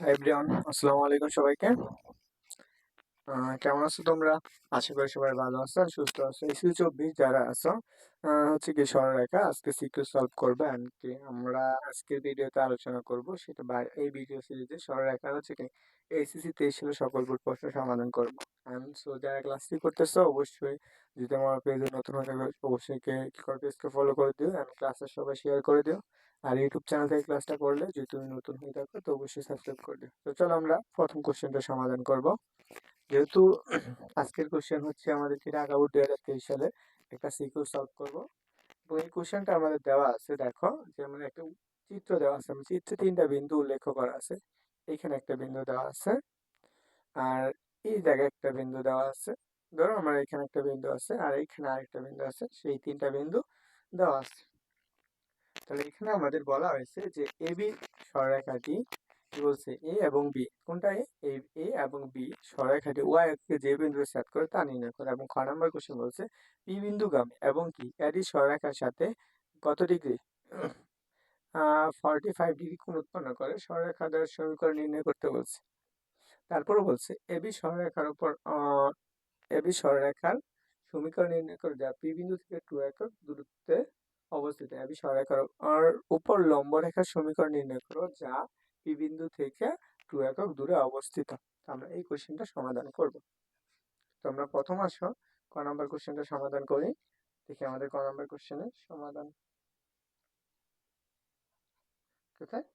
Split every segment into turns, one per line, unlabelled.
Hi everyone, আসসালামু আলাইকুম সবাইকে। কেমন আছো তোমরা? আশা করি সবাই ভালো আছো আর সুস্থ আছো। SU24 যারা আছো, হচ্ছে কি সরলরেখা আজকে সিকিউ সলভ করবে। এন্ড কি আমরা আজকের ভিডিওতে আলোচনা করব সেটা এই ভিডিও সিরিজে সরলরেখা হচ্ছে কি ACC 23 সালে সকল বোর্ড প্রশ্ন সমাধান করব। এন্ড সো যারা ক্লাসটি করতেছো অবশ্যই, যদি আমার পেজে নতুন হয়ে থাকে অবশ্যই কি করে পেজকে ফলো করে দিও এন্ড ক্লাসের সবাই শেয়ার করে দিও। আর ইউটিউব চ্যানেল থেকে ক্লাসটা করলে যদি তুমি নতুন হয়ে থাকো তো অবশ্যই সাবস্ক্রাইব করে দিও। তো চলো আমরা প্রথম কোশ্চেনটা সমাধান করব। যেহেতু আজকের কোশ্চেন হচ্ছে আমাদের কি ঢাকা বোর্ড 2023 সালে একটা সিকিউ সলভ করব। এবং এই কোশ্চেনটা আমাদের দেওয়া আছে, দেখো যেমন একটা চিত্র দেওয়া আছে, চিত্রে তিনটা বিন্দু উল্লেখ করা আছে। এখানে একটা বিন্দু দেওয়া আছে আর এই জায়গায় একটা বিন্দু দেওয়া আছে। ধরো আমার এখানে একটা বিন্দু আছে আর এইখানে আরেকটা বিন্দু আছে, সেই তিনটা বিন্দু দেওয়া আছে। তাহলে এখানে আমাদের বলা হয়েছে যে এবি সরলরেখাটি কি বলছে, এ এবং বি কোনটা, এ এবং বি সরলরেখাটি ওয়াই অক্ষে যে বিন্দুতে ছেদ করে তা নির্ণয় করে। এবং খ নম্বর কোশ্চেন বলছে পি বিন্দুগামী এবং কি এটি সরলরেখার সাথে কত ডিগ্রি 45 ডিগ্রি কোণ উৎপন্ন করে সরলরেখা দ্বয়ের সমীকরণ নির্ণয় করতে বলছে। তারপরে বলছে এবি সরলরেখার উপর এবি সরলরেখার সমীকরণ নির্ণয় করে যা পি বিন্দু থেকে 2 একক দূরত্বে অবস্থিত। এবি সরলরেখার উপর লম্ব রেখার সমীকরণ নির্ণয় করো যা পি বিন্দু থেকে 2 একক দূরে অবস্থিত। তো আমরা এই কোশ্চেনটা সমাধান করব। তো আমরা প্রথম আসো ক নম্বর কোশ্চেনটা সমাধান করি। দেখি আমাদের ক নম্বর কোশ্চেনের সমাধান কোথায়।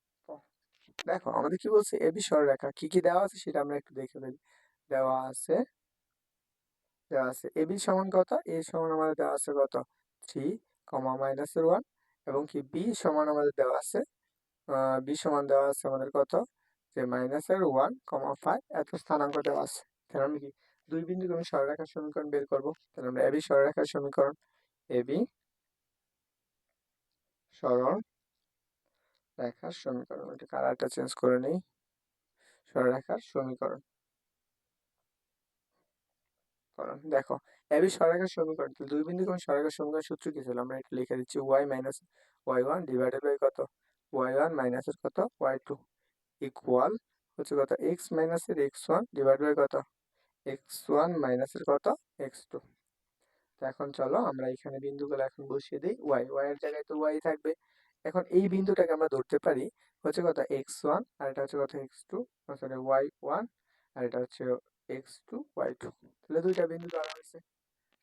দেখো আমাদের কি বলছে, এবি সরলরেখা কি কি দেওয়া আছে সেটা আমরা একটু দেখে ফেলি। দেওয়া আছে এবি সমান কত, এ সমান আমাদের দেওয়া আছে কত 3, -1 এবং কি বি সমান আমাদের দেওয়া আছে বি সমান দেওয়া আছে আমাদের কত যে -1,5 এত স্থানাঙ্ক দেওয়া আছে। তাহলে আমি কি দুই বিন্দুকে আমি সরলরেখার সমীকরণ বের করব। তাহলে আমরা এবি সরলরেখার সমীকরণ, এবি সরলরেখার সমীকরণ, এটা কালারটা চেঞ্জ করে নেই, সরলরেখার সমীকরণ দেখো এবি সরলরেখার সমীকরণ, তো দুই বিন্দুকে আমি সরলরেখার সমীকরণ সূত্র কি ছিল, আমরা এটা লিখে দিচ্ছি y - y1 ডিভাইডেড বাই কত y1 মাইনাসের কত y2 ইকুয়াল হচ্ছে কত x মাইনাসের x1 ডিভাইড বাই কত x1 মাইনাসের কত x2। তো এখন চলো আমরা এখানে বিন্দুগুলো এখন বসিয়ে দিই। y এর জায়গায় তো y থাকবে। এখন এই বিন্দুটাকে আমরা ধরতে পারি হচ্ছে কত x1 আর এটা হচ্ছে কত x2, সরি y1 আর এটা হচ্ছে x2 y2। তাহলে দুইটা বিন্দু ধরা হয়েছে,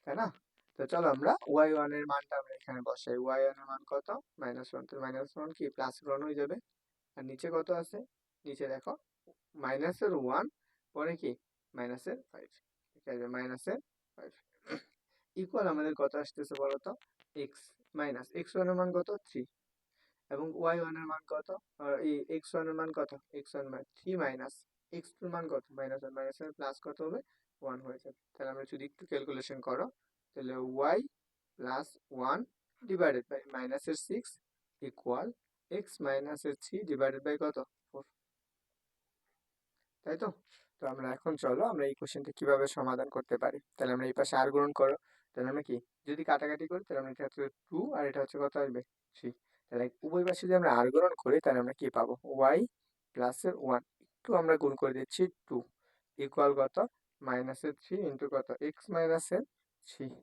তাই না? তো চলো আমরা y1 এর মানটা আমরা এখানে বসাই। y1 এর মান কত -1, তো -1 কি প্লাস গ্রহণ হয়ে যাবে। আর নিচে কত আছে, নিচে দেখো -1 পরে কি -5, ঠিক আছে -5 ইকুয়াল আমাদের কত আসতেছে বলতো x x1 এর মান কত 3 এবং y1 এর মান কত, আর এই x1 এর মান কত x1 মান 3 মাইনাস x2 এর মান কত -1 এর প্লাস কত হবে 1 হয়ে যাবে। তাহলে আমরা যদি একটু ক্যালকুলেশন করো তাহলে y plus 1 divided by -6 equal x -3 divided by কত 4, তাই তো? তো আমরা এখন চলো আমরা এই কোশ্চেনটা কিভাবে সমাধান করতে পারি। তাহলে আমরা এই পাশে আর গ্রহণ করো, তাহলে আমরা কি যদি কাটাকাটি করি তাহলে আমরা এটা হচ্ছে 2 আর এটা হচ্ছে কত আসবে 3। তাহলে উভয় পাশে যদি আমরা আর গ্রহণ করি তাহলে আমরা কি পাবো y প্লাসের 1 একটু আমরা গুণ করে দিচ্ছি 2 ইকুয়াল কত -3 ইন্টু কত x মাইনাসের 3।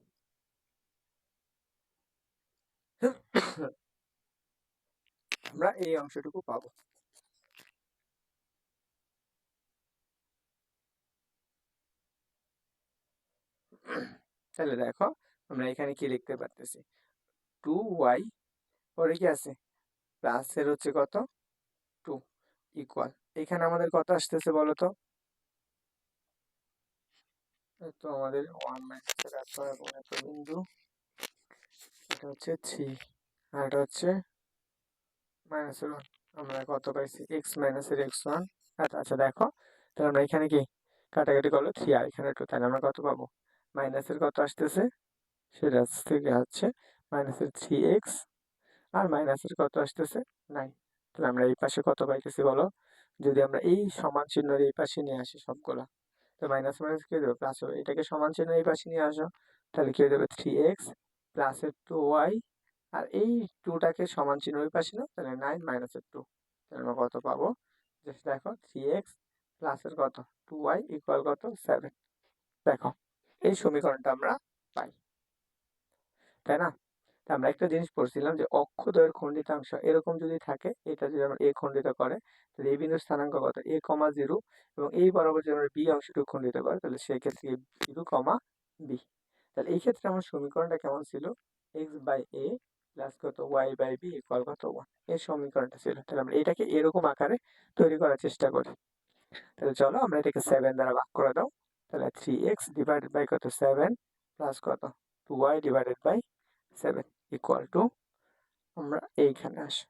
আমরা এই অংশটুকু পাবো। তাহলে দেখো আমরা এখানে কি লিখতে পারতেছি 2y পরে কি আছে প্লাসের হচ্ছে কত 2 ইকুয়াল এখানে আমাদের কত আসতেছে বলো তো, তো আমাদের 1 মাইনাসের এত এবং এত বিন্দু, এটা হচ্ছে 3 আর এটা হচ্ছে -1, আমরা কত পাইছি x মাইনাসের x1। আচ্ছা দেখো তাহলে আমরা এখানে কি কাটাকাটি করলে 3 আর এখানে 2, তাহলে আমরা কত পাবো মাইনাসের কত আসতেছে সেটা থেকে হচ্ছে -3x আর মাইনাসের কত আসতেছে 9। তাহলে আমরা এই পাশে কত পাইতেছি বলো, যদি আমরা এই সমান চিহ্নের এই পাশে নিয়ে আসি সবগুলা, তো মাইনাস মাইনাস কি দেবে প্লাস হবে, এটাকে সমান চিহ্ন এই পাশে নিয়ে আসো তাহলে কি হয়ে যাবে 3x প্লাসের 2y আর এই 2টাকে সমান চিহ্ন ওই পাশে না তাহলে 9 - 2, তাহলে আমরা কত পাবো জাস্ট দেখো 3x প্লাসের কত 2y ইকুয়াল কত 7। দেখো এই সমীকরণটা আমরা পাই, তাই না? তা আমরা একটা জিনিস পড়ছিলাম যে অক্ষদ্বয়ের খণ্ডিতাংশ এরকম যদি থাকে, এটা যদি আমরা a খণ্ডিত করে, তাহলে এই বিন্দুর স্থানাঙ্ক কত a, 0 এবং এই বরাবর যদি আমরা b অংশটুকু খণ্ডিত করে, তাহলে সেই ক্ষেত্রে 0, b। তাহলে এই ক্ষেত্রে আমার সমীকরণটা কেমন ছিল? x বাই a প্লাস কত y বাই b ইকুয়াল কত 1। এই সমীকরণটা ছিল। তাহলে আমরা এটাকে এরকম আকারে তৈরি করার চেষ্টা করি। তাহলে চলো আমরা এটাকে 7 দ্বারা ভাগ করে দাও। তাহলে 3x ডিভাইডেড বাই কত 7 প্লাস কত 2y divided by 7 equal to, আমরা এইখানে আসি।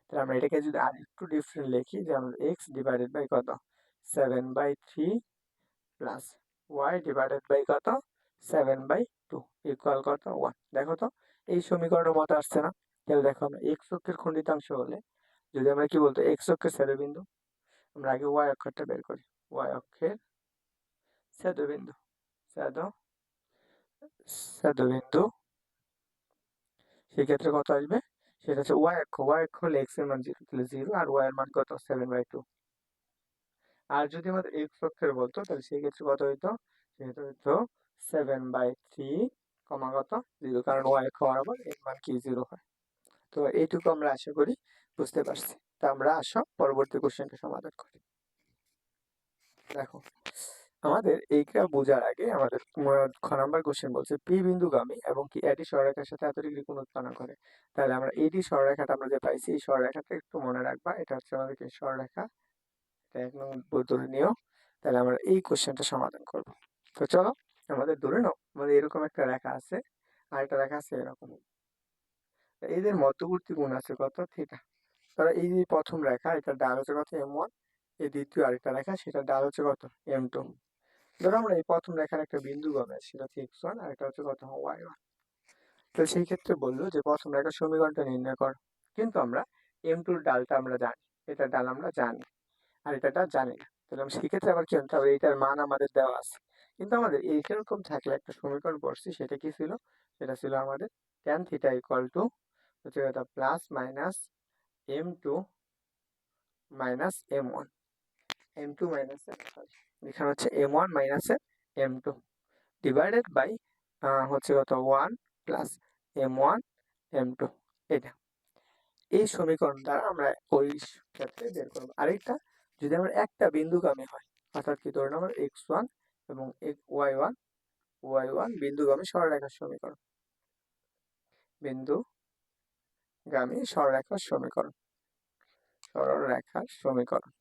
তাহলে আমরা এটাকে যদি আর একটু ডিফারেন্ট লিখি, যে আমরা x ডিভাইডেড বাই কত 7/3 প্লাস y ডিভাইডেড বাই কত 7/2 ইকুয়াল কত 1। দেখো তো এই সমীকরণের মতো আসছে না? তাহলে দেখো আমরা x অক্ষের খণ্ডিতাংশ হলে যদি আমরা কি বলতো x অক্ষের ছেদবিন্দু, আমরা আগে y অক্ষরটা বের করি। y অক্ষের ছেদবিন্দু, ছেদ ছেদবিন্দু, সেক্ষেত্রে কত আসবে? সেটা হচ্ছে y অক্ষ। y অক্ষ হলে x এর মান 0, তাহলে 0 আর y এর মান কত 7/2। আর যদি আমাদের x অক্ষের বলতো, তাহলে সেই ক্ষেত্রে কত হইতো? সেক্ষেত্রে হইতো 7/3 কমা কত 0, কারণ y অক্ষ বরাবর এর মান কি 0 হয়। তো এইটুকু আমরা আশা করি বুঝতে পারছি। তা আমরা আসো পরবর্তী কোশ্চেনটা সমাধান করি। দেখো আমাদের এইটা বোঝার আগে আমাদের খ নাম্বার কোশ্চেন বলছে পি বিন্দুগামী এবং কি এটি সরলরেখার সাথে এত ডিগ্রি কোণ উৎপন্ন করে। তাহলে আমরা এটি সরলরেখাটা আমরা যে পাইছি, এই সরলরেখাটা একটু মনে রাখবা। এটা হচ্ছে আমাদের কি সরলরেখা, এটা এক নম্বর ধরে নিও। তাহলে আমরা এই কোশ্চেনটা সমাধান করব। তো চলো আমাদের ধরে নাও আমাদের এরকম একটা রেখা আছে আর একটা রেখা আছে এরকম। এদের মধ্যবর্তী কোণ আছে কত থিটা। ধরো এই যে প্রথম রেখা, এটা ডাল হচ্ছে কত m1, এই দ্বিতীয় আরেকটা রেখা সেটা ডাল হচ্ছে কত m2। ধরো আমরা এই প্রথম রেখার একটা বিন্দু গমে সেটা হচ্ছে x1 আর এটা হচ্ছে কত y1। তো সেই ক্ষেত্রে বললো যে প্রথম রেখার সমীকরণটা নির্ণয় কর। কিন্তু আমরা m2 এর ডালটা আমরা জানি, এটার ডাল আমরা জানি আর এটাটা জানি না। তাহলে আমরা সেক্ষেত্রে আবার কি জানতে হবে? এটার মান আমাদের দেওয়া আছে, কিন্তু আমাদের এইরকম থাকলে একটা সমীকরণ পড়ছি, সেটা কি ছিল? সেটা ছিল আমাদের tan থিটা ইকুয়াল টু হচ্ছে এটা plus minus m2 minus m1, m2 minus sorry এখানে হচ্ছে m1 minus m2 divided by হচ্ছে কত 1 প্লাস m1 m2। এটা এই সমীকরণ দ্বারা আমরা ওই ক্ষেত্রে বের করবো। আরেকটা, যদি আমরা একটা বিন্দুগামী হয়, অর্থাৎ কি ধরুন আমরা x1 এবং y1 বিন্দুগামী সরলরেখার সমীকরণ, বিন্দুগামী সরলরেখার সমীকরণ, সরলরেখার সমীকরণ।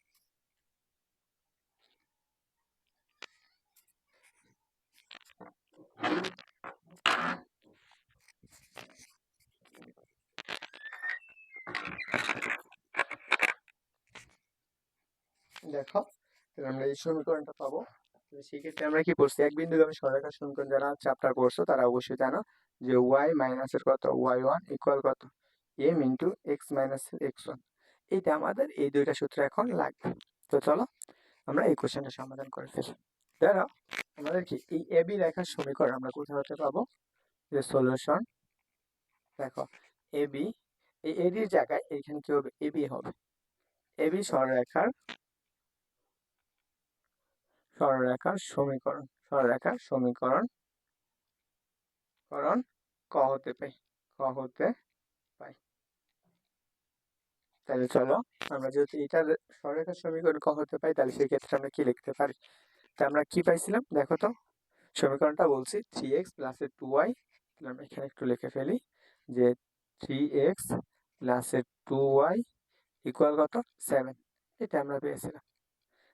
দেখো তাহলে আমরা এই সমীকরণটা পাবো। সেক্ষেত্রে আমরা কি করছি, এক বিন্দুগামী সরলরেখার সমীকরণ যারা চ্যাপ্টার পড়ছো তারা অবশ্যই জানো যে y মাইনাসের কত y1 ইকুয়াল কত m into x minus x1। এইটা আমাদের এই দুইটা সূত্র এখন লাগবে। তো চলো আমরা এই কোশ্চেনটা সমাধান করে ফেলি। ধরো আমাদের কি এই এবি রেখার সমীকরণ আমরা কোথাও হতে পাবো, যে সলিউশন। দেখো এবি, এই এডির জায়গায় এখানে কি হবে এবি হবে। এবি সরলরেখার সমীকরণ, সরলরেখার সমীকরণ করণ ক হতে পাই, ক হতে পাই। তাহলে চলো আমরা যেহেতু এটার সরলরেখার সমীকরণ ক হতে পাই, তাহলে সেই ক্ষেত্রে আমরা কি লিখতে পারি? তা আমরা কি পাইছিলাম দেখো তো, সমীকরণটা বলছি 3x প্লাস 2y। তাহলে আমরা এখানে একটু লিখে ফেলি যে 3x প্লাস 2y ইকুয়াল কত 7। এটা আমরা পেয়েছিলাম।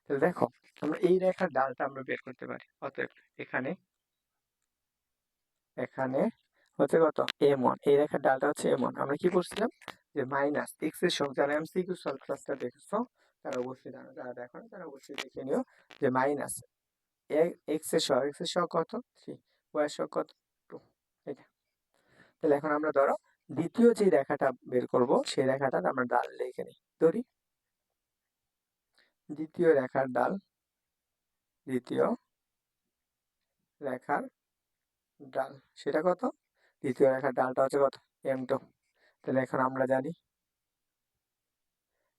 তাহলে দেখো আমরা এই রেখার ডালটা আমরা বের করতে পারি। অতএব এখানে এখানে হচ্ছে কত m1, এই রেখার ডালটা হচ্ছে m1। আমরা কি করছিলাম যে মাইনাস x এর সঙ্গে, যারা এমসিকিউ সলভ ক্লাসটা দেখছো তারা অবশ্যই জানো, যারা দেখো না তারা অবশ্যই দেখে নিও যে মাইনাস x এর সহগ, x এর সহগ কত 3, y এর সহগ কত 2। এটা তাহলে এখন আমরা ধরো দ্বিতীয় যে রেখাটা বের করব সেই রেখাটার আমরা ডাল লিখে নিই। ধরি দ্বিতীয় রেখার ডাল, দ্বিতীয় রেখার ডাল সেটা কত, দ্বিতীয় রেখার ডালটা হচ্ছে কত m2। তাহলে এখন আমরা জানি,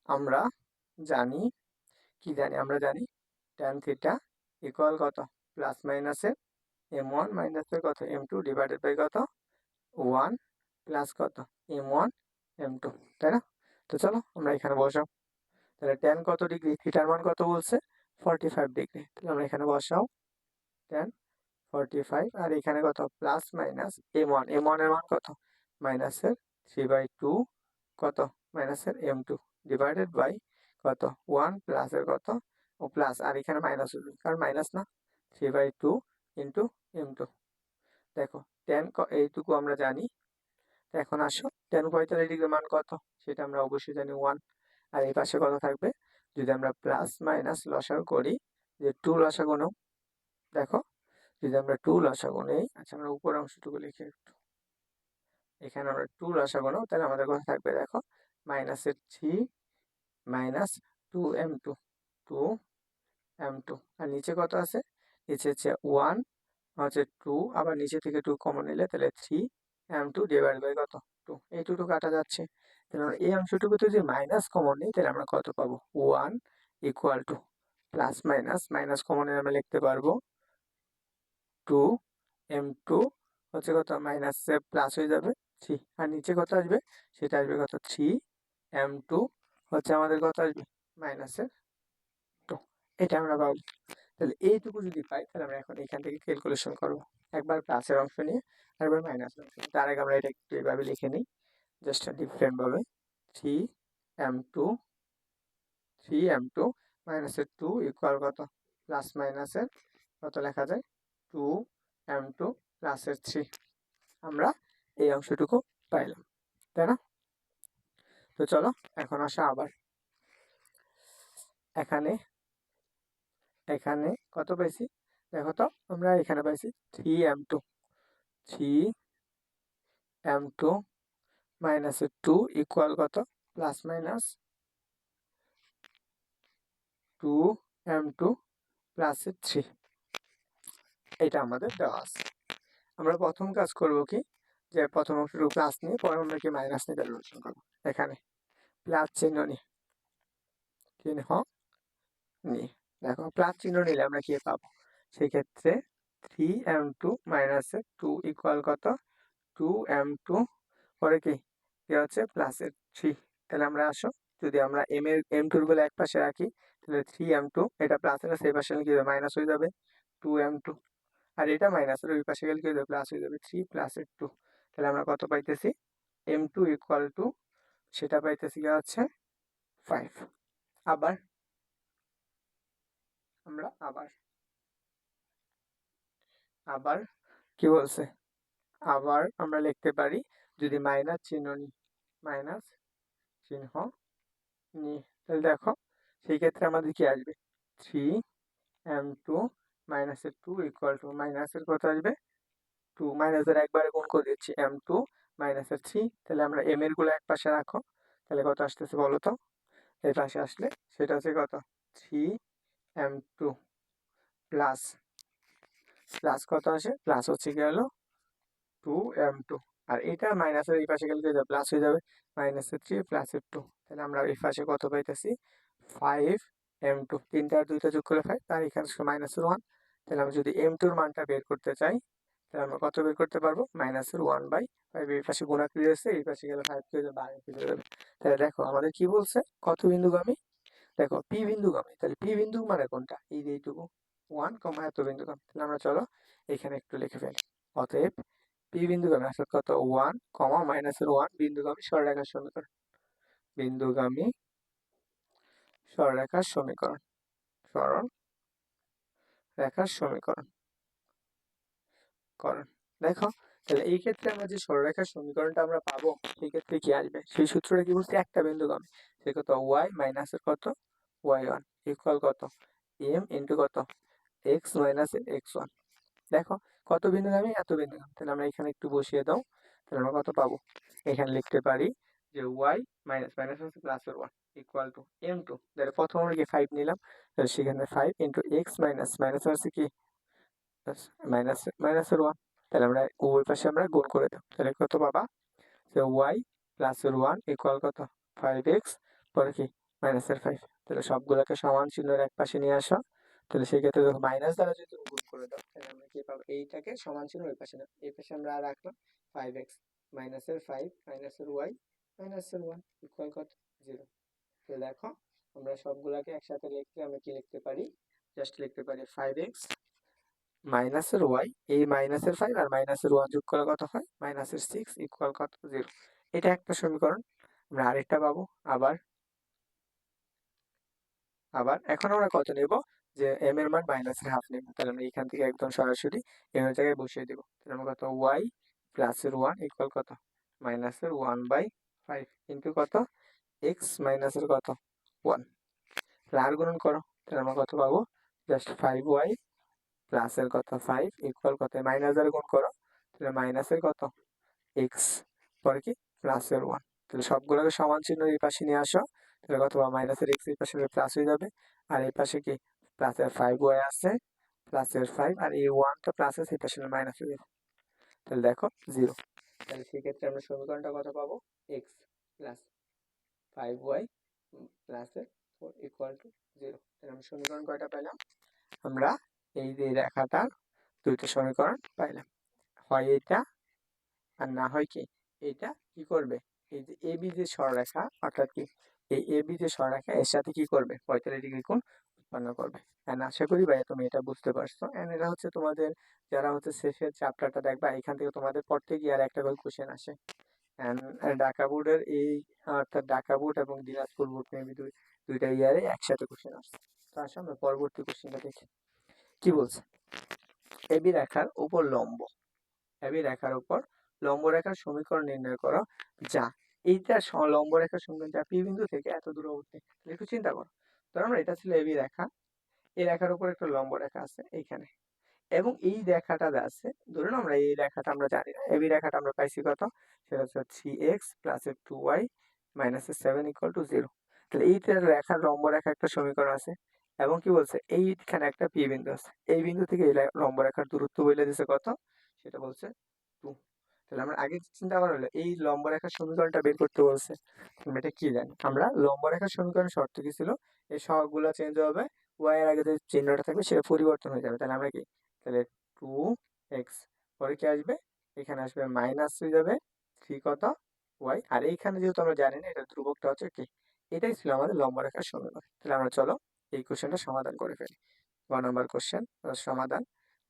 আমরা জানি, কি জানি, আমরা জানি ট্যান থিটা ইকুয়াল কত, প্লাস মাইনাসের m1 মাইনাসের কত m2 ডিভাইডেড বাই কত 1 প্লাস কত m1 m2, তাই না? তো চলো আমরা এখানে বসাও। তাহলে ট্যান কত ডিগ্রি, থিটার মান কত বলছে 45 ডিগ্রি, তাহলে আমরা এখানে বসাও ট্যান 45, আর এখানে কত প্লাস মাইনাস m1 এর মান কত মাইনাসের 3/2 কত মাইনাসের m2 ডিভাইডেড বাই কত 1 প্লাসের কত ও প্লাস, আর এখানে মাইনাস হবে কারণ মাইনাস না, 3/2 ইন্টু m2। দেখো ট্যান এইটুকু আমরা জানি। এখন আসো ট্যান 45 ডিগ্রির মান কত সেটা আমরা অবশ্যই জানি 1, আর এই পাশে কত থাকবে, যদি আমরা প্লাস মাইনাস লসাগু করি, যে 2 লসাগু নাও, দেখো যদি আমরা 2 লসাগু নেই, আচ্ছা আমরা উপর অংশটুকু লিখে একটু, এখানে আমরা 2 লসাগু নাও, তাহলে আমাদের কথা থাকবে দেখো মাইনাসের 3 মাইনাস 2m2 2m2, আর নিচে কত আছে, নিচে হচ্ছে 1 হচ্ছে 2, আবার নিচে থেকে 2 কমন নিলে তাহলে 3m2 ডিভাইড বাই কত 2, এই 2 কাটা যাচ্ছে, তাহলে আমরা এই অংশটুকুতে যদি মাইনাস কমন নিই তাহলে আমরা কত পাবো 1 equal to plus minus minus common নিয়ে আমরা লিখতে পারবো 2m2 হচ্ছে কত মাইনাস প্লাস হয়ে যাবে 3, আর নিচে কত আসবে, সেটা আসবে কত 3m2 হচ্ছে আমাদের কত আসবে মাইনাসের 2, এটা আমরা পাবো। তাহলে এইটুকু যদি পাই তাহলে আমরা এখন এখান থেকে ক্যালকুলেশন করবো, একবার প্লাসের অংশ নিয়ে আরেকবার মাইনাসের অংশ নিয়ে। তার আগে আমরা এটা একটু এইভাবে লিখে নিই, জাস্ট ডিফারেন্ট ভাবে 3m2 3m2 মাইনাসের 2 ইকুয়াল কত প্লাস মাইনাসের কত লেখা যায় 2m2 প্লাসের 3, আমরা এই অংশটুকু পাইলাম, তাই না? তো চলো এখন আসা আবার এখানে, এখানে কত পাইছি দেখো তো, আমরা এখানে পাইছি 3m2 মাইনাসের 2 ইকুয়াল কত প্লাস মাইনাস 2m2 প্লাসের 3, এটা আমাদের দেওয়া আছে। আমরা প্রথম কাজ করব কি, যে প্রথম অংশটুকু প্লাস নিয়ে পরে আমরা কি মাইনাস নিয়ে ক্যালকুলেশন করবো, এখানে প্লাস চিহ্ন নিয়ে দেখো প্লাস চিহ্ন নিলে আমরা কি পাবো, সেক্ষেত্রে 3m2 মাইনাসের 2 ইকুয়াল কত 2m2 পরে কি হচ্ছে প্লাসের 3, তাহলে আমরা আসো যদি আমরা m2 গুলো এক পাশে রাখি তাহলে 3m2 এটা প্লাসের আছে, এই পাশে কি হবে মাইনাস হয়ে যাবে 2m2, আর এটা মাইনাসের ওই পাশে গেলে কি হবে প্লাস হয়ে যাবে 3 প্লাসের 2, তাহলে আমরা কত পাইতেছি m2 ইকুয়াল টু সেটা পাইতেছি কি হচ্ছে 5। আবার আমরা আবার কি বলছে, আবার আমরা লিখতে পারি যদি মাইনাস চিহ্ন নিই, মাইনাস চিহ্ন নিই তাহলে দেখো সেই ক্ষেত্রে আমাদের কি আসবে 3m2 মাইনাসের 2 ইকুয়াল টু মাইনাসের কত আসবে 2, মাইনাসের একবারে গুণ করে দিচ্ছি m2 মাইনাসের 3, তাহলে আমরা m এর গুলো এক পাশে রাখো, তাহলে কত আসতেছে বলো তো, এই পাশে আসলে সেটা হচ্ছে কত 3m2 প্লাস প্লাস কত আসে, প্লাস হচ্ছে কি হলো 2m2, আর এটা মাইনাসের এই পাশে গেলে প্লাস হয়ে যাবে মাইনাসের 3 প্লাসের 2, তাহলে আমরা এই পাশে কত পাইতেছি 5m2, 3টা আর 2টা যোগ করে 5, আর এখানে মাইনাসের 1, তাহলে আমরা যদি m2 এর মানটা বের করতে চাই তাহলে আমরা কত বের করতে পারবো মাইনাসের 1/5, এই পাশে গুণাকারী রয়েছে এই পাশে গেলে 5 কে 12 হয়ে যাবে। তাহলে দেখো আমাদের কি বলছে কত বিন্দুগামী, দেখো পি বিন্দুগামী, তাহলে পি বিন্দু মানে কোনটা, এই যে এইটুকু 1, এত বিন্দুগামী, তাহলে আমরা চলো এখানে একটু লিখে ফেলি, অতএব পি বিন্দুগামী অর্থাৎ কত 1, মাইনাসের 1 বিন্দুগামী সরলরেখার সমীকরণ, বিন্দুগামী সরলরেখার সমীকরণ, সরল রেখার সমীকরণ করণ। দেখো তাহলে এই ক্ষেত্রে আমরা যে সরলরেখার সমীকরণটা আমরা পাবো সেই ক্ষেত্রে কি আসবে, সেই সূত্রটা কি বলছে একটা বিন্দুগামী, সে কত y মাইনাসের কত y1 ইকুয়াল কত m ইন্টু কত x মাইনাস x1, দেখো কত বিন্দুগামী এত বিন্দুগামী, তাহলে আমরা এখানে একটু বসিয়ে দাও, তাহলে আমরা কত পাবো, এখানে লিখতে পারি যে y মাইনাস মাইনাস হচ্ছে প্লাসের 1 ইকুয়াল টু m2, তাহলে প্রথম আমরা কি 5 নিলাম, তাহলে সেখানে 5 ইন্টু x মাইনাস মাইনাস হচ্ছে কি মাইনাসের 1, তাহলে আমরা উভয় পাশে আমরা গুণ করে দেব, তাহলে কত পাবা যে y প্লাসের 1 ইকুয়াল কত 5x পরে কি মাইনাসের 5। তাহলে সবগুলোকে সমান চিহ্নের এক পাশে নিয়ে আসো। তাহলে সেক্ষেত্রে যখন মাইনাস দ্বারা যদি তুমি গুণ করে দাও তাহলে আমরা কি পাবো, এইটাকে সমান চিহ্ন ওই পাশে না, এই পাশে আমরা আর রাখলাম 5x, মাইনাসের 5 মাইনাসের y মাইনাসের 1 ইকুয়াল কত, 0। তো দেখো আমরা সবগুলাকে একসাথে লিখতে আমরা কি লিখতে পারি, জাস্ট লিখতে পারি 5x মাইনাসের y, এই মাইনাসের 5 আর মাইনাসের 1 যোগ করলে কত হয়, মাইনাসের 6 ইকুয়াল কত, 0। এটা একটা সমীকরণ। আমরা আরেকটা পাবো। আবার আবার এখন আমরা কত নেব, যে m এর মান মাইনাসের হাফ নেব। তাহলে আমরা এখান থেকে একদম সরাসরি m এর জায়গায় বসিয়ে দেব। তাহলে আমরা কত, y প্লাসের 1 ইকুয়াল কত, মাইনাসের 1/5 ইন্টু কত, x মাইনাসের কত, 1। তাহলে আর গুণন করো। তাহলে আমরা কত পাবো, জাস্ট 5y প্লাসের কত, 5 ইকুয়াল কত, মাইনাস দ্বারা গুণ করো। তাহলে মাইনাসের কত, x পরে কি প্লাসের 1। তাহলে সবগুলোকে সমান চিহ্ন এই পাশে নিয়ে আসো। তাহলে কত পাবো, মাইনাসের x এই পাশে প্লাস হয়ে যাবে, আর এই পাশে কি প্লাসের 5y আছে, প্লাসের 5 আর এই 1টা প্লাস আছে, এই পাশে মাইনাস হয়ে যাবে। তাহলে দেখো 0। তাহলে সেক্ষেত্রে আমরা সমীকরণটা কত পাবো, x প্লাস 5y প্লাসের 4 ইকুয়াল টু 0। তাহলে আমরা সমীকরণ কয়টা পেলাম, আমরা এই যে রেখাটার দুইটা সমীকরণ পাইলাম। হয় এটা আর না হয় কি এটা কি করবে, এই যে এবি যে সরলরেখা অর্থাৎ কি এই এবি যে সরলরেখা এর সাথে কি করবে, 45 ডিগ্রি কোণ উৎপন্ন করবে। এন্ড আশা করি ভাই তুমি এটা বুঝতে পারছো। এন্ড এটা হচ্ছে তোমাদের যারা হচ্ছে শেষের চ্যাপ্টারটা দেখবা, এখান থেকে তোমাদের পড়তে গিয়ে আর একটা করে কোশ্চেন আসে। এন্ড ঢাকা বোর্ডের এই অর্থাৎ ঢাকা বোর্ড এবং দিনাজপুর বোর্ড মেবি দুইটা ইয়ারে একসাথে কোশ্চেন আসছে। তো আসলে আমরা পরবর্তী কোশ্চেনটা দেখি কি বলছে। এবি রেখার উপর লম্ব, এবি রেখার উপর লম্ব রেখার সমীকরণ নির্ণয় করো যা, এইটা লম্ব রেখার সমীকরণ যা পি বিন্দু থেকে এত দূর অবধি। একটু চিন্তা করো, ধরো আমরা এটা ছিল এবি রেখা, এই রেখার উপর একটা লম্ব রেখা আছে এইখানে, এবং এই রেখাটা যা আছে, ধরুন আমরা এই রেখাটা আমরা জানি না, এবি রেখাটা আমরা পাইছি কত, সেটা হচ্ছে 3x প্লাসের 2y মাইনাসের 7 ইকুয়াল টু 0। তাহলে এই রেখার লম্ব রেখা একটা সমীকরণ আছে, এবং কি বলছে এইখানে একটা পি বিন্দু আছে, এই বিন্দু থেকে এই লম্ব রেখার দূরত্ব বলে দিছে কত, সেটা বলছে 2। তাহলে আমরা আগে চিন্তা করা হলো এই লম্ব রেখার সমীকরণটা বের করতে বলছে। আমরা এটা কি জানি, আমরা লম্ব রেখার সমীকরণ শর্ত কি ছিল, এই সহগগুলো চেঞ্জ হবে, y এর আগে যে চিহ্নটা থাকবে সেটা পরিবর্তন হয়ে যাবে। তাহলে আমরা কি, তাহলে 2x পরে কি আসবে, এখানে আসবে মাইনাস হয়ে যাবে 3 কত y, আর এইখানে যেহেতু আমরা জানি না এটা ধ্রুবকটা হচ্ছে কি, এটাই ছিল আমাদের লম্ব রেখার সমীকরণ। তাহলে আমরা চলো এই কোশ্চেনটা সমাধান করে ফেলি। গ নম্বর কোশ্চেন সমাধান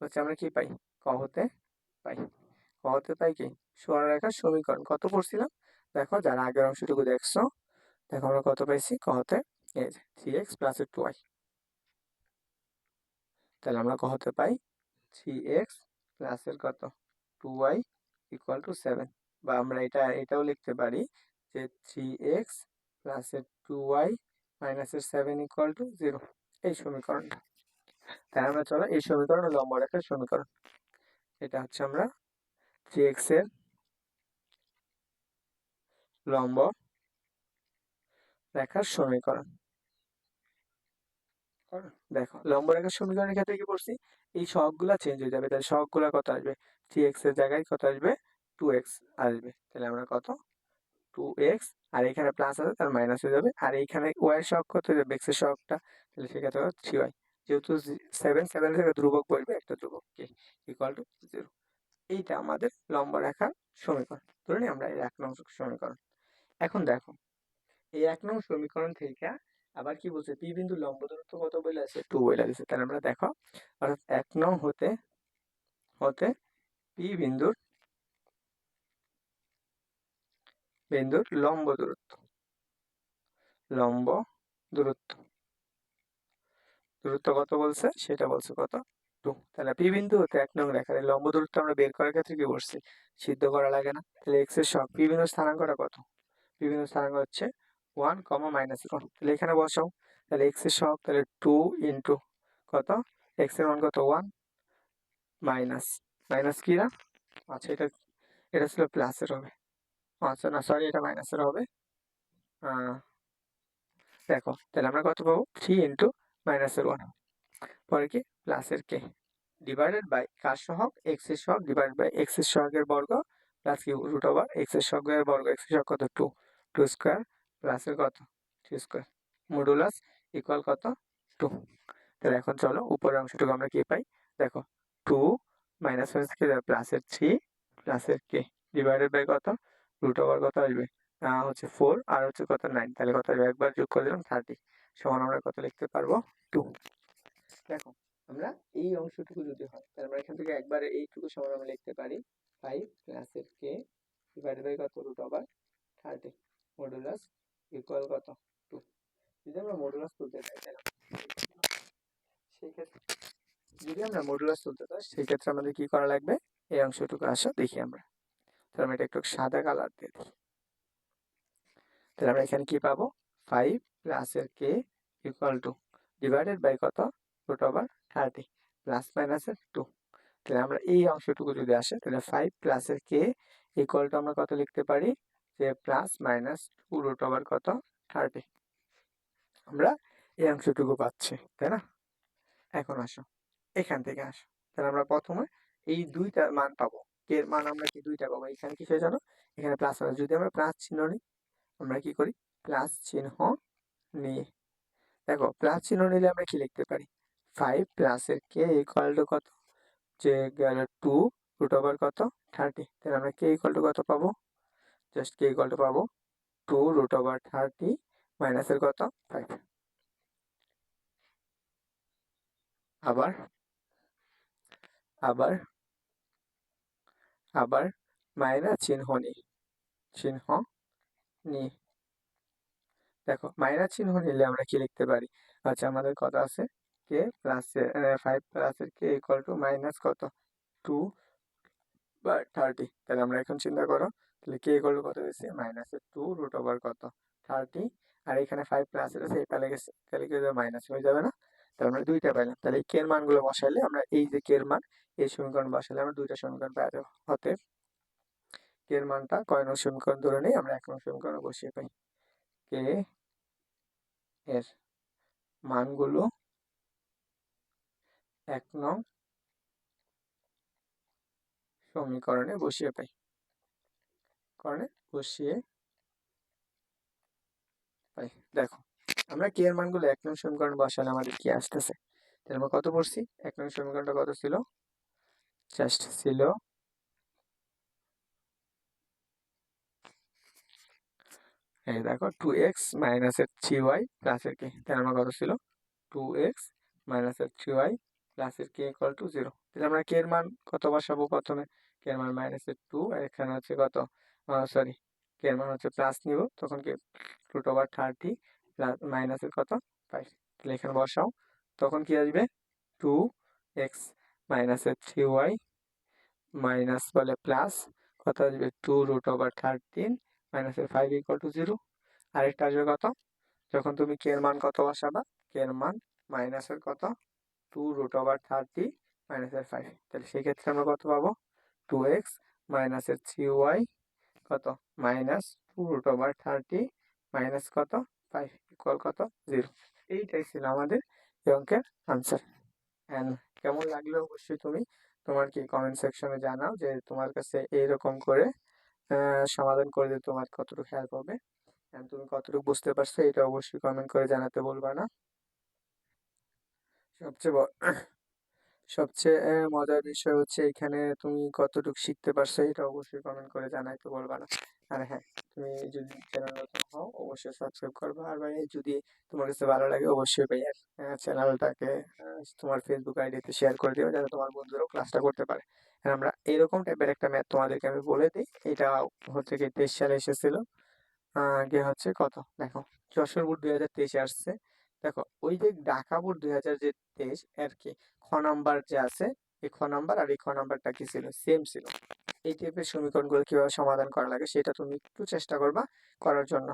হচ্ছে আমরা কি পাই, ক হতে পাই, ক হতে পাই কি সরলরেখার সমীকরণ কত পড়ছিলাম, দেখো যারা আগের অংশটুকু দেখছো, দেখো আমরা কত পাইছি, ক হতে এই যে 3x প্লাসের 2y। তাহলে আমরা ক হতে পাই 3x প্লাসের কত 2y ইকুয়াল টু 7, বা আমরা এটাও লিখতে পারি যে 3x প্লাসের 2y মাইনাসের 7 ইকুয়াল টু 0, এই সমীকরণটা। তাই আমরা চলো এই সমীকরণ লম্ব রেখার সমীকরণ, এটা হচ্ছে আমরা 3x এর লম্ব রেখার সমীকরণ। দেখো লম্ব রেখার সমীকরণের ক্ষেত্রে কি করছি, এই সহগগুলা চেঞ্জ হয়ে যাবে, তাহলে সহগগুলা কত আসবে, 3x এর জায়গায় কত আসবে, 2x আসবে। তাহলে আমরা কত 2x, আর এখানে প্লাস আছে তার মাইনাস হয়ে যাবে, আর এইখানে y এর সহগ কত হয়ে যাবে, x এর সহগটা, তাহলে সেক্ষেত্রে 3y, যেহেতু 7 থেকে ধ্রুবক বসবে একটা ধ্রুবক কে ইকুয়াল টু 0। এইটা আমাদের লম্ব রেখার সমীকরণ, ধরে নিই আমরা এই 1 নং সমীকরণ। এখন দেখো এই 1 নং সমীকরণ থেকে আবার কি বলছে, পি বিন্দুর লম্ব দূরত্ব কত বলে আছে, 2 বলে আছে। তাহলে আমরা দেখো অর্থাৎ 1 নং হতে হতে পি বিন্দুর লম্ব দূরত্ব, লম্ব দূরত্ব দূরত্ব কত বলছে, সেটা বলছে কত 2। তাহলে পি বিন্দু হতে 1 নং রেখার এই লম্ব দূরত্ব আমরা বের করার ক্ষেত্রে কি করছি, সিদ্ধ করা লাগে না। তাহলে x এর সহগ পি বিন্দুর স্থানাঙ্কটা কত, পি বিন্দুর স্থানাঙ্ক হচ্ছে 1, -1। তাহলে এখানে বসাও, তাহলে x এর সহগ তাহলে 2 ইন্টু কত, x এর মান কত 1 মাইনাস, মাইনাস কি না, আচ্ছা এটা এটা ছিল প্লাসের হবে, আচ্ছা না সরি এটা মাইনাসের হবে। দেখো তাহলে আমরা কত পাবো, 3 ইন্টু মাইনাসের 1 পরে কি প্লাসের কে ডিভাইডেড বাই কার সহগ, x এর সহগ ডিভাইডেড বাই x এর সহগের বর্গ প্লাস কি রুট ওভার x এর সহগের বর্গ, x এর সহগ কত 2, 2 স্কয়ার প্লাসের কত 3 স্কয়ার। মডুলাস ইকুয়াল কত 2। তাহলে এখন চলো উপরের অংশটুকু আমরা কি পাই দেখো 2 মাইনাস থেকে প্লাসের 3 প্লাসের কে ডিভাইডেড বাই কত রুট ওভার কত আসবে হচ্ছে 4 আর হচ্ছে কত 9, তাহলে কত আসবে একবার যোগ করে দিলাম 30 সমান আমরা কত লিখতে পারবো 2। দেখো আমরা এই অংশটুকু যদি হয় তাহলে আমরা এখান থেকে একবারে এইটুকু সমান আমরা লিখতে পারি 5 প্লাসের কে ডিভাইডেড বাই কত রুট ওভার 30 মডুলাস ইকুয়াল কত 2। যদি আমরা মডুলাস তুলতে চাই তাহলে সেই ক্ষেত্রে যদি আমরা মডুলাস তুলতে চাই সেই ক্ষেত্রে আমাদের কি করা লাগবে এই অংশটুকু আসো দেখি আমরা। তাহলে আমরা এটা একটু সাদা কালার দিয়ে দিই। তাহলে আমরা এখানে কি পাবো 5 প্লাসের K equal to divided by কত রুট ওভার 30 প্লাস মাইনাসের 2। তাহলে আমরা এই অংশটুকু যদি আসে তাহলে 5 প্লাসের কে ইকুয়াল টু আমরা কত লিখতে পারি যে প্লাস মাইনাস 2 রুট ওভার কত 30। আমরা এই অংশটুকু পাচ্ছি তাই না। এখন আসো এখান থেকে আসো তাহলে আমরা প্রথমে এই দুইটা মান পাবো কে এর মান আমরা কি দুইটা পাবো এখানে কি হয়ে জানো এখানে প্লাস আছে যদি আমরা প্লাস চিহ্ন নিই আমরা কি করি প্লাস চিহ্ন নিয়ে দেখো প্লাস চিহ্ন নিলে আমরা কি লিখতে পারি 5 প্লাসের কে ইকুয়াল টু কত যে গেল 2 রুট ওভার কত 30। তাহলে আমরা কে ইকুয়াল টু কত পাবো জাস্ট কে ইকুয়াল টু পাবো 2 রুট ওভার 30 মাইনাসের কত 5। আবার আবার আবার মাইনাস চিহ্ন নিয়ে দেখো মাইনাস চিহ্ন নিলে আমরা কি লিখতে পারি আচ্ছা আমাদের কত আছে কে প্লাস 5 প্লাসের কে ইকুয়াল টু মাইনাস কত 2 বা 30। তাহলে আমরা এখন চিন্তা করো তাহলে কে ইকুয়াল টু কত হয়েছে মাইনাসের 2 রুট ওভার কত 30 আর এখানে 5 প্লাসের আছে এটা লেগেছে তাহলে কি মাইনাস হয়ে যাবে না। তাহলে আমরা দুইটা পাইলাম তাহলে এই কে এর মানগুলো বসাইলে আমরা এই যে কে এর মান এই সমীকরণ বসাইলে আমরা দুইটা সমীকরণ পাই যাবো। অতএব কে এর মানটা কয় নং সমীকরণ ধরে নেই আমরা 1 নং সমীকরণে বসিয়ে পাই কে এর মানগুলো 1 নং সমীকরণে বসিয়ে পাই দেখো আমরা কে এর মানগুলো 1 নং সমীকরণ বসালে আমাদের কি আসতেছে তাহলে আমরা কত পড়ছি 1 নং সমীকরণটা কত ছিল জাস্ট ছিল এই দেখো 2x মাইনাসের 3y প্লাসের কে তাহলে আমরা কত ছিল 2x মাইনাসের 3y প্লাসের কে ইকুয়াল টু 0। তাহলে আমরা কে এর মান কত বসাবো প্রথমে কে এর মান মাইনাসের 2 আর এখানে হচ্ছে কত সরি কে এর মান হচ্ছে প্লাস নিব তখন কি রুট ওভার 30 প্লাস মাইনাসের কত 5। তাহলে এখানে বসাও তখন কি আসবে 2x মাইনাসের 3y মাইনাস বলে প্লাস কত আসবে 2 রুট ওভার 13 মাইনাসের 5 ইকুয়াল টু 0। আরেকটা আসবে কত যখন তুমি কে এর মান কত বসাবা কে এর মান মাইনাসের কত 2 রুট ওভার 30 মাইনাসের 5। তাহলে সেই ক্ষেত্রে আমরা কত পাবো 2x মাইনাসের 3y কত মাইনাস 2 রুট ওভার 30 মাইনাস কত 5 ইকুয়াল কত 0। এইটাই ছিল আমাদের এই অঙ্কের আনসার। এন্ড কেমন লাগলো অবশ্যই তুমি তোমার কি কমেন্ট সেকশনে জানাও যে তোমার কাছে এইরকম করে সমাধান করে দিতে তোমার কতটুকু হেল্প হবে এন্ড তুমি কতটুকু বুঝতে পারছো এটা অবশ্যই কমেন্ট করে জানাতে বলবা না। সবচেয়ে সবচেয়ে মজার বিষয় হচ্ছে এখানে তুমি কতটুকু শিখতে পারছো এটা অবশ্যই কমেন্ট করে জানাইতে বলবা না। আর হ্যাঁ তুমি যদি চ্যানেল নতুন হও অবশ্যই সাবস্ক্রাইব করবা আর ভাই যদি তোমার কাছে ভালো লাগে অবশ্যই ভাইয়ার চ্যানেলটাকে তোমার ফেসবুক আইডিতে শেয়ার করে দিও যাতে তোমার বন্ধুরাও ক্লাসটা করতে পারে। আর আমরা এরকম টাইপের একটা ম্যাথ তোমাদেরকে আমি বলে দিই এটা হচ্ছে কি 23 সালে এসেছিল আগে হচ্ছে কত দেখো যশোর বোর্ড 2023 আসছে। দেখো ওই যে ঢাকা বোর্ড 2023 আর কি খ নাম্বার যে আছে এই খ নাম্বার আর এই খ নাম্বারটা কি ছিল সেম ছিল। এই টাইপের সমীকরণগুলো কিভাবে সমাধান করা লাগে সেটা তুমি একটু চেষ্টা করবা করার জন্য।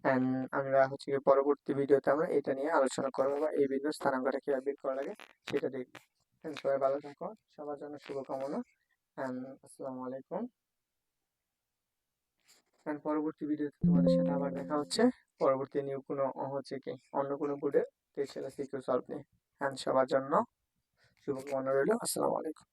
এন্ড আমরা হচ্ছে কি পরবর্তী ভিডিওতে আমরা এটা নিয়ে আলোচনা করবো বা এই ভিডিওর স্থানাঙ্কটা কিভাবে বের করা লাগে সেটা দেখবো। সবাই ভালো থাকো সবার জন্য শুভকামনা এন্ড আসসালামু আলাইকুম। এন্ড পরবর্তী ভিডিওতে তোমাদের সাথে আবার দেখা হচ্ছে পরবর্তী নিউ কোনো হচ্ছে কি অন্য কোনো বোর্ডের 23 সালের সিকিউ সলভ নিয়ে। এন্ড সবার জন্য শুভকামনা রইল। আসসালামু আলাইকুম।